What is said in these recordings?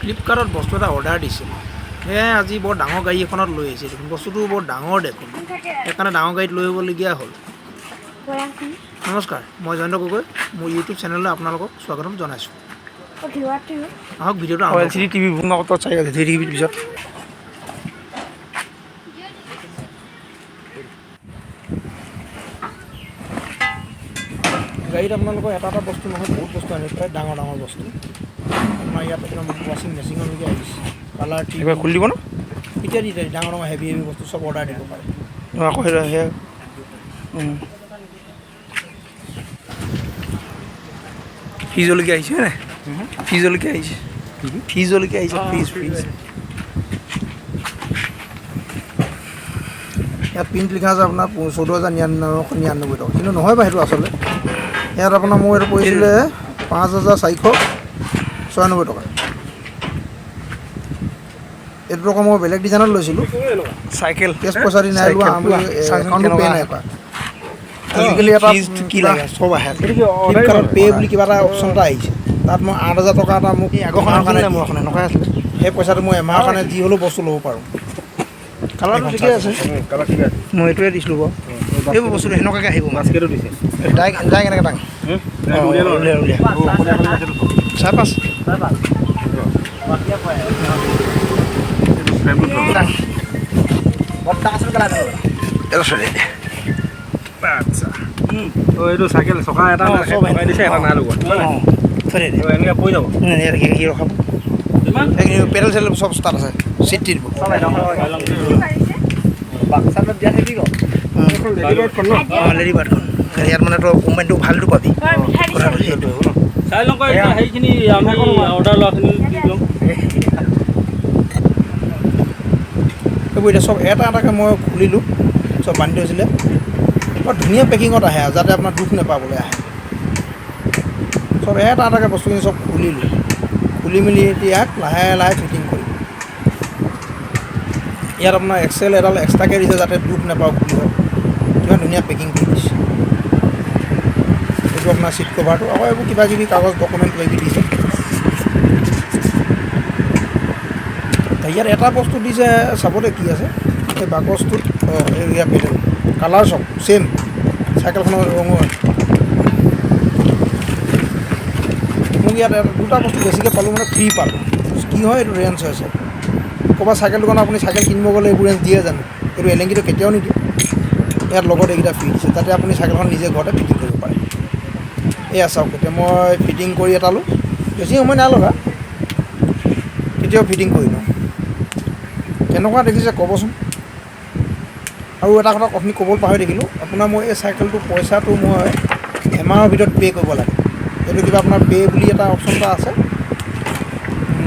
ফ্লিপকাৰ্টত বস্তু এটা অৰ্ডাৰ দিছিলোঁ। সেয়াই আজি বৰ ডাঙৰ গাড়ী এখনত লৈ আহিছে দেখোন। বস্তুটো বৰ ডাঙৰ দেখোন, সেইকাৰণে ডাঙৰ গাড়ীত লৈ আহিবলগীয়া হ'ল। নমস্কাৰ, মই জয়ন্ত গগৈ। মোৰ ইউটিউব চেনেললৈ আপোনালোকক স্বাগতম জনাইছোঁ। আহক ভিডিঅ'টো আৰম্ভ কৰোঁ। টিভি চাই আছে টিভিৰ পিছত গাড়ীত আপোনালোকৰ এটা বস্তু নহয়, বহুত বস্তু আনিছে, প্ৰায় ডাঙৰ ডাঙৰ বস্তু। আমাৰ ইয়াত আপোনাৰ ৱাশ্বিং মেচিনলৈকে আহিছে, কালাৰ টিভি খুলি দিব ন, ইত্যাদি ইত্যাদি ডাঙৰ ডাঙৰ হেভি হেভি বস্তু চব অৰ্ডাৰ দিব পাৰে। আকৌ সেয়া ফ্ৰিজলৈকে আহিছে নে? ফ্ৰিজলৈকে আহিছে, ফ্ৰিজলৈকে আহিছে, ফ্ৰিজ। ইয়াত প্ৰিণ্ট লিখা আছে আপোনাৰ 14,999 টকা, কিন্তু নহয় বাৰু সেইটো আচলতে। ইয়াত আপোনাৰ মোৰ এইটো পৰিছিলে 5,496 টকা। এইটো টকা মই বেলেগ ডিজাইনত লৈছিলোঁ। চাইকেল কেছ পইচা দি নাই লোৱা, একাউণ্টটো পে' নাই কৰা। আজিকালি এটা কি লাগে চব আহে, ফ্লিপকাৰ্টত পে' বুলি কিবা এটা অপশ্যন এটা আহিছে। তাত মই 8,000 টকা এটা মোক আগৰখন কাৰণে মোৰ এখন এনেকুৱাই আছিলে। সেই পইচাটো মই এমাহৰ কাৰণে যি হ'লেও বস্তু ল'ব পাৰোঁ। কালাৰটো ঠিকে আছে, মই এইটোৱে দিছিলোঁ বাৰু। এইবোৰ বস্তুটো সেনেকুৱাকৈ আহিব, মাছকেটো দিছে। দাই কেনেকৈ দাং চাৰে পাঁচ এইটো চাইকেল চকা এটা দিছে, এটা নাই লগোৱা। এনেকৈ পৰি যাব, ৰখাব। পেডেল চেডেল চব ষ্টাৰ্ট আছে, চিট টিট লেডি বাৰ্ডখন। ইয়াত মানে তই কোম্পানীটো ভালটো পাবি। চাই লওঁ সেইখিনি আমি অৰ্ডাৰ লোৱাখিনি দি ল'ম। এইবোৰ এতিয়া চব এটা এটাকৈ মই খুলিলোঁ, চব বান্ধি থৈছিলে। বৰ ধুনীয়া পেকিঙত আহে, যাতে আপোনাৰ দুখ নাপাবলৈ আহে। চব এটা এটাকৈ বস্তুখিনি চব খুলিলোঁ, খুলি মেলি ইয়াক লাহে লাহে ফিটিং কৰিম। ইয়াত আপোনাৰ এক্সেল এডাল এক্সট্ৰাকৈ দিছে, যাতে দুখ নাপাওঁ খুলিব। কিমান ধুনীয়া পেকিং কৰি দিছে। এইটো আপোনাৰ চিট কভাৰটো, আকৌ এইবোৰ কিবা কিবি কাগজ ডকুমেণ্ট কিবা কিবি দিছে। ইয়াত এটা বস্তু দিছে, চাবলৈ কি আছে এই বাকচটোত। ইয়াত পেডেল কালাৰ চব ছেইম, চাইকেলখনৰ ৰঙৰ। মোক ইয়াত দুটা বস্তু বেছিকৈ পালোঁ, মানে ফ্ৰী পালোঁ। কি হয় এইটো ৰেঞ্জ হৈছে। ক'ৰবাত চাইকেল দোকানত আপুনি চাইকেল কিনিব গ'লে এইবোৰ ৰেঞ্জ দিয়ে জানো? এইটো এলেংগিটো কেতিয়াও নিদিয়ে। ইয়াত লগত এইকেইটা ফ্ৰী দিছে, যাতে আপুনি চাইকেলখন নিজে ঘৰতে ফিটিং কৰিব পাৰে। এয়া চাওক, এতিয়া মই ফিটিং কৰি এটালোঁ, বেছি সময় নাই লগা, তেতিয়াও ফিটিং কৰি লওঁ। কেনেকুৱা দেখিছে ক'বচোন। আৰু এটা কথা আপুনি ক'বলৈ পাহৰি থাকিলোঁ, আপোনাৰ মই এই চাইকেলটোৰ পইচাটো মই এমাহৰ ভিতৰত পে' কৰিব লাগে। এইটো কিবা আপোনাৰ পে' বুলি এটা অপশ্যন এটা আছে,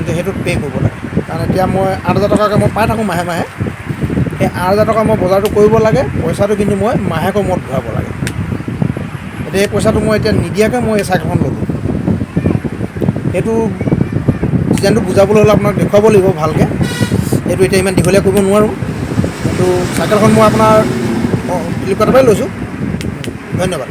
সেইটোত পে' কৰিব লাগে। কাৰণ এতিয়া মই 8,000 টকাকৈ মই পাই থাকোঁ মাহে মাহে। সেই 8,000 টকা মই বজাৰটো কৰিব লাগে, পইচাটো কিন্তু মই মাহেকৰ মূৰত ঘূৰাব লাগে। এতিয়া এই পইচাটো মই এতিয়া নিদিয়াকৈ মই এই চাইকেলখন ল'লোঁ। সেইটো ডিজাইনটো বুজাবলৈ হ'লে আপোনাক দেখুৱাব লাগিব ভালকৈ। এইটো এতিয়া ইমান দীঘলীয়া কৰিব নোৱাৰোঁ। কিন্তু চাইকেলখন মই আপোনাৰ ফ্লিপকাৰ্টৰ পৰাই লৈছোঁ। ধন্যবাদ।